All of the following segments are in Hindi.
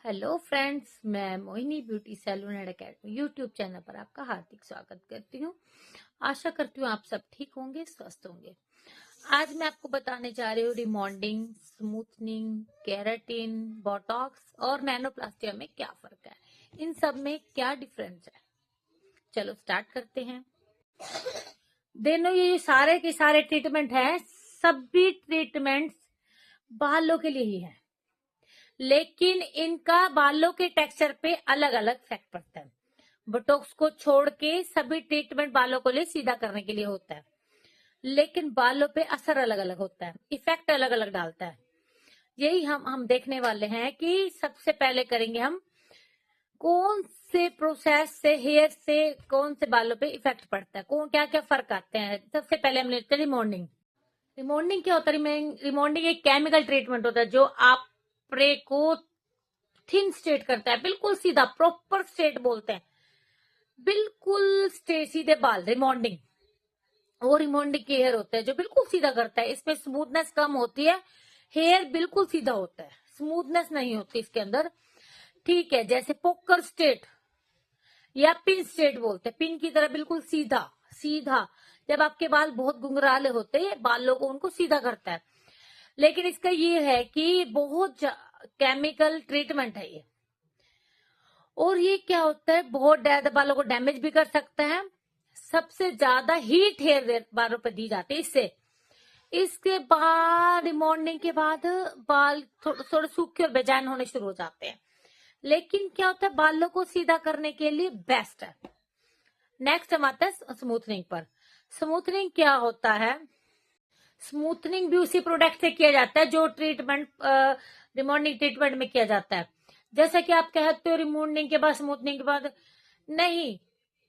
हेलो फ्रेंड्स, मैं Mohini beauty salon and academy YouTube channel पर आपका हार्दिक स्वागत करती हूँ। आशा करती हूँ आप सब ठीक होंगे, स्वस्थ होंगे। आज मैं आपको बताने जा रही हूँ रिमॉन्डिंग, स्मूथनिंग, केराटिन, बोटॉक्स और नैनोप्लास्टिया में क्या फर्क है, इन सब में क्या डिफरेंस है। चलो स्टार्ट करते हैं। दोनों ये सारे के सारे ट्रीटमेंट है, सभी ट्रीटमेंट्स बालों के लिए ही है, लेकिन इनका बालों के टेक्सचर पे अलग अलग इफेक्ट पड़ता है। बोटॉक्स को छोड़ के सभी ट्रीटमेंट बालों को लिए सीधा करने के लिए होता है, लेकिन बालों पे असर अलग अलग होता है, इफेक्ट अलग अलग डालता है। यही हम देखने वाले हैं कि सबसे पहले करेंगे हम कौन से प्रोसेस से हेयर से कौन से बालों पे इफेक्ट पड़ता है, कौन क्या क्या फर्क आते हैं। सबसे पहले हम लेते हैं रिमॉन्डिंग। रिमॉन्डिंग क्या होता है? रिमॉन्डिंग एक केमिकल ट्रीटमेंट होता है जो आप स्प्रे को थिन स्ट्रेट करता है, बिल्कुल सीधा, प्रॉपर स्ट्रेट बोलते हैं, बिल्कुल सीधे बाल। रिमॉन्डिंग वो रिमॉन्डिंग के हेयर होते हैं जो बिल्कुल सीधा करता है। इसमें स्मूथनेस कम होती है, हेयर बिल्कुल सीधा होता है, स्मूथनेस नहीं होती इसके अंदर। ठीक है, जैसे पोकर स्ट्रेट या पिन स्ट्रेट बोलते हैं, पिन की तरह बिल्कुल सीधा सीधा। जब आपके बाल बहुत घुंघराले होते हैं, बालों को उनको सीधा करता है। लेकिन इसका ये है कि बहुत केमिकल ट्रीटमेंट है ये, और ये क्या होता है, बहुत ज्यादा बालों को डैमेज भी कर सकता है। सबसे ज्यादा हीट हेयर बालों पर दी जाती है इससे। इसके बाद रिमॉन्डिंग के बाद बाल थोड़े सूखे और बेजान होने शुरू हो जाते हैं, लेकिन क्या होता है, बालों को सीधा करने के लिए बेस्ट है। नेक्स्ट हम आते हैं स्मूथनिंग पर। स्मूथनिंग क्या होता है? स्मूथनिंग भी उसी प्रोडक्ट से किया जाता है जो ट्रीटमेंट रिमॉन्डिंग ट्रीटमेंट में किया जाता है। जैसा कि आप कहते हो रिमॉन्डिंग के बाद स्मूथनिंग के बाद, नहीं,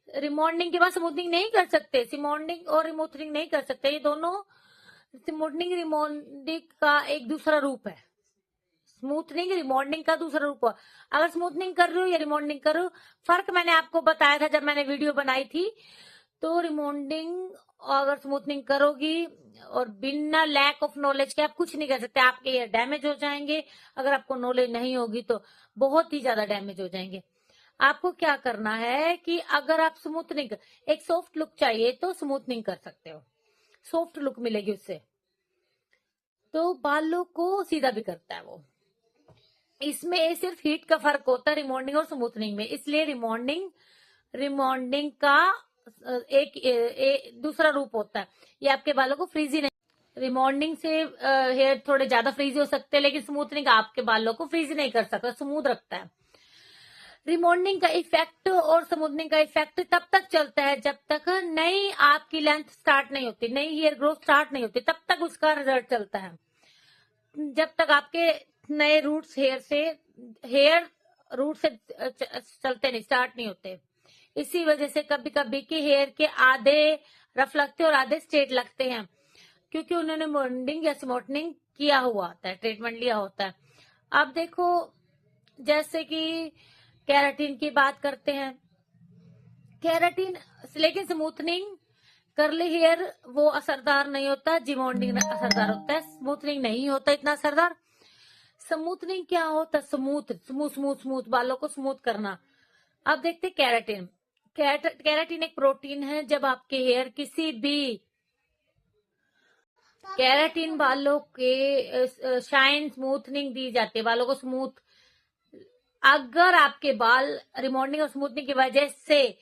रिमॉन्डिंग के बाद स्मूथनिंग नहीं कर सकते, स्मूथनिंग और रिमूथनिंग नहीं कर सकते। ये दोनों, स्मूथनिंग रिमॉन्डिंग का एक दूसरा रूप है, स्मूथनिंग रिमॉन्डिंग का दूसरा रूप है। अगर स्मूथनिंग कर रहे हो या रिमॉन्डिंग कर रहे हो, फर्क मैंने आपको बताया था जब मैंने वीडियो बनाई थी। तो रिमॉन्डिंग अगर स्मूथनिंग करोगी और बिना लैक ऑफ नॉलेज के आप कुछ नहीं कर सकते, आपके हेयर डैमेज हो जाएंगे। अगर आपको नॉलेज नहीं होगी तो बहुत ही ज्यादा डैमेज हो जाएंगे। आपको क्या करना है कि अगर आप स्मूथनिंग, एक सॉफ्ट लुक चाहिए तो स्मूथनिंग कर सकते हो, सॉफ्ट लुक मिलेगी उससे, तो बालों को सीधा भी करता है वो। इसमें सिर्फ हीट का फर्क होता है रिमॉन्डिंग और स्मूथनिंग में, इसलिए रिमॉन्डिंग का दूसरा रूप होता है। ये आपके बालों को फ्रीजी नहीं, रिमॉन्डिंग से हेयर थोड़े ज्यादा फ्रीजी हो सकते हैं, लेकिन स्मूथनिंग आपके बालों को फ्रीजी नहीं कर सकता, स्मूथ रखता है। रिमॉन्डिंग का इफेक्ट और स्मूथनिंग का इफेक्ट तब तक चलता है जब तक नई आपकी लेंथ स्टार्ट नहीं होती, नई हेयर ग्रोथ स्टार्ट नहीं होती, तब तक उसका रिजल्ट चलता है। जब तक आपके नए रूट्स हेयर रूट से चलते नहीं, स्टार्ट नहीं होते। इसी वजह से कभी कभी के हेयर के आधे रफ लगते हैं और आधे स्ट्रेट लगते हैं, क्योंकि उन्होंने मॉर्निंग या स्मूथनिंग किया हुआ होता है, ट्रीटमेंट लिया होता है। अब देखो, जैसे कि केराटिन की बात करते हैं, केराटिन, लेकिन स्मूथनिंग कर्ली हेयर वो असरदार नहीं होता, रिमॉन्डिंग असरदार होता है, स्मूथनिंग नहीं होता इतना असरदार। स्मूथनिंग क्या होता है? स्मूथ स्मूथ स्मूथ स्मूथ बालों को स्मूथ करना। अब देखते हैं केराटिन। केराटिन एक प्रोटीन है। जब आपके हेयर किसी भी, केराटिन बालों के शाइन स्मूथनिंग दी जाती है, बालों को स्मूथ। अगर आपके बाल रिमॉन्डिंग और स्मूथनिंग की वजह से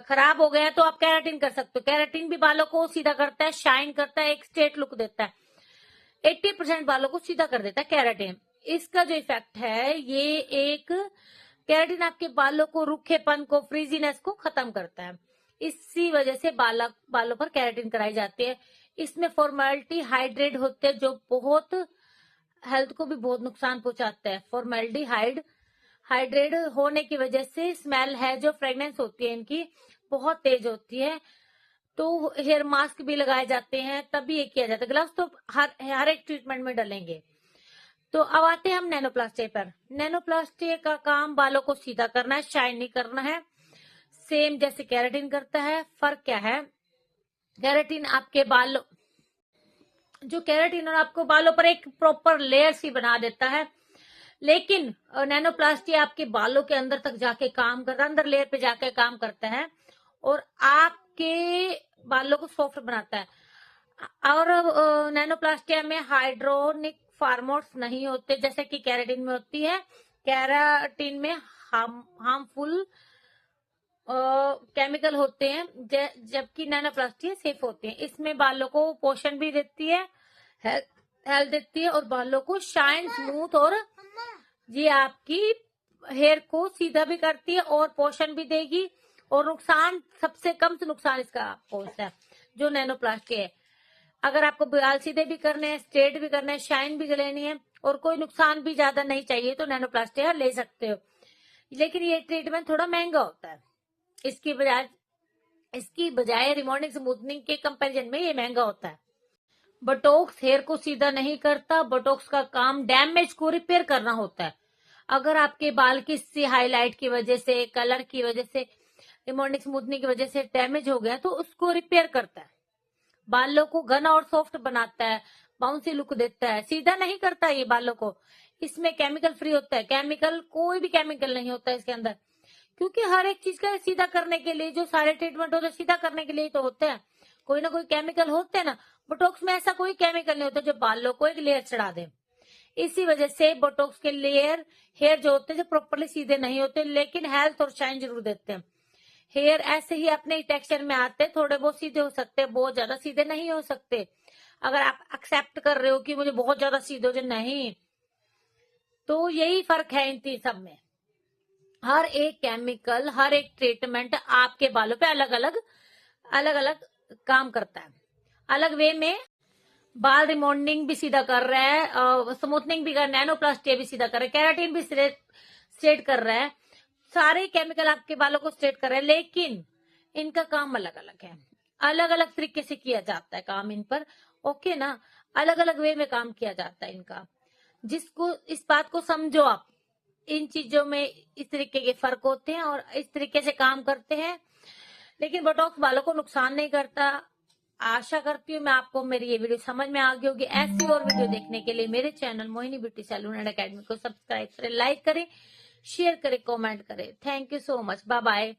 खराब हो गया तो आप केराटिन कर सकते हो। केराटिन भी बालों को सीधा करता है, शाइन करता है, एक स्ट्रेट लुक देता है। 80% बालों को सीधा कर देता है केराटिन। इसका जो इफेक्ट है, ये एक, केराटिन आपके बालों को, रूखेपन को, फ्रीजीनेस को खत्म करता है। इसी वजह से बालों पर केराटिन कराई जाती है। इसमें फॉर्मेलिटी हाइड्रेट होते हैं जो बहुत हेल्थ को भी बहुत नुकसान पहुंचाता है। फॉर्मेल्डिहाइड हाइड्रेट होने की वजह से स्मेल है, जो फ्रेग्रेंस होती है इनकी, बहुत तेज होती है। तो हेयर मास्क भी लगाए जाते हैं, तभी ये किया जाता है। ग्लव्स तो हर एक ट्रीटमेंट में डलेंगे। तो अब आते हैं हम नैनोप्लास्टिक पर। नैनोप्लास्टिक का काम बालों को सीधा करना है, शाइन नहीं करना है, सेम जैसे केराटिन करता है। फर्क क्या है? केराटिन आपके बालों, जो केराटिन और आपको बालों पर एक प्रॉपर लेयर सी बना देता है, लेकिन नैनोप्लास्टी आपके बालों के अंदर तक जाके काम करता है, अंदर लेयर पे जाके काम करता है और आपके बालों को सॉफ्ट बनाता है। और नैनोप्लास्टिया में हाइड्रोनिक फार्मोट्स नहीं होते जैसे कि केराटिन में होती है। केराटिन में हार्मफुल केमिकल होते हैं, जबकि नैनोप्लास्टिया सेफ होती है। इसमें बालों को पोषण भी देती है, हेल्थ देती है और बालों को शाइन, स्मूथ और ये आपकी हेयर को सीधा भी करती है और पोषण भी देगी। और नुकसान, सबसे कम से नुकसान इसका होता है जो नैनोप्लास्टिक है। अगर आपको बाल सीधे भी करने हैं, स्ट्रेट भी करना है, शाइन भी लेनी है और कोई नुकसान भी ज्यादा नहीं चाहिए तो नैनोप्लास्टिक ले सकते हो। लेकिन ये ट्रीटमेंट थोड़ा महंगा होता है। इसकी बजाय रिमॉन्डिंग स्मूथनिंग के कंपैरिजन में ये महंगा होता है। बोटॉक्स हेयर को सीधा नहीं करता। बोटॉक्स का काम डैमेज को रिपेयर करना होता है। अगर आपके बाल किसी हाईलाइट की वजह से, कलर की वजह से, रिमॉन्डिंग स्मूथनिंग की वजह से डैमेज हो गया तो उसको रिपेयर करता है। बालों को घना और सॉफ्ट बनाता है, बाउंसी लुक देता है। सीधा नहीं करता ये बालों को। इसमें केमिकल फ्री होता है। केमिकल, कोई भी केमिकल नहीं होता इसके अंदर, क्योंकि हर एक चीज का सीधा करने के लिए जो सारे ट्रीटमेंट होते हैं सीधा करने के लिए तो होते हैं, कोई ना कोई केमिकल होते हैं ना। बोटॉक्स में ऐसा कोई केमिकल नहीं होता जो बालों को एक लेयर चढ़ा दे। इसी वजह से बोटॉक्स के लेयर हेयर जो होते हैं जो प्रॉपरली सीधे नहीं होते, लेकिन हेल्थ और शाइन जरूर देते हैं। हेयर ऐसे ही अपने टेक्सचर में आते हैं, थोड़े बहुत सीधे हो सकते हैं, बहुत ज्यादा सीधे नहीं हो सकते। अगर आप एक्सेप्ट कर रहे हो कि मुझे बहुत ज्यादा सीधे हो जाए, नहीं, तो यही फर्क है इन तीन सब में। हर एक केमिकल, हर एक ट्रीटमेंट आपके बालों पे अलग अलग काम करता है। अलग वे में बाल रिमॉन्डिंग भी सीधा कर रहा है, स्मूथनिंग भी कर रहा है, नैनोप्लास्टिया भी सीधा कर रहा है, केराटिन भी स्ट्रेट कर रहा है। सारे केमिकल आपके बालों को स्ट्रेट कर रहे हैं, लेकिन इनका काम अलग अलग है। अलग अलग तरीके से किया जाता है काम इन पर, ओके ना। अलग अलग वे में काम किया जाता है इनका। जिसको इस बात को समझो आप, इन चीजों में इस तरीके के फर्क होते हैं और इस तरीके से काम करते हैं। लेकिन बोटॉक्स बालों को नुकसान नहीं करता। आशा करती हूँ मैं आपको मेरी ये वीडियो समझ में आ गई होगी। ऐसी और वीडियो देखने के लिए मेरे channel Mohini beauty salon and academy को सब्सक्राइब करें, लाइक करें, शेयर करें, कमेंट करें। Thank you so much. Bye bye.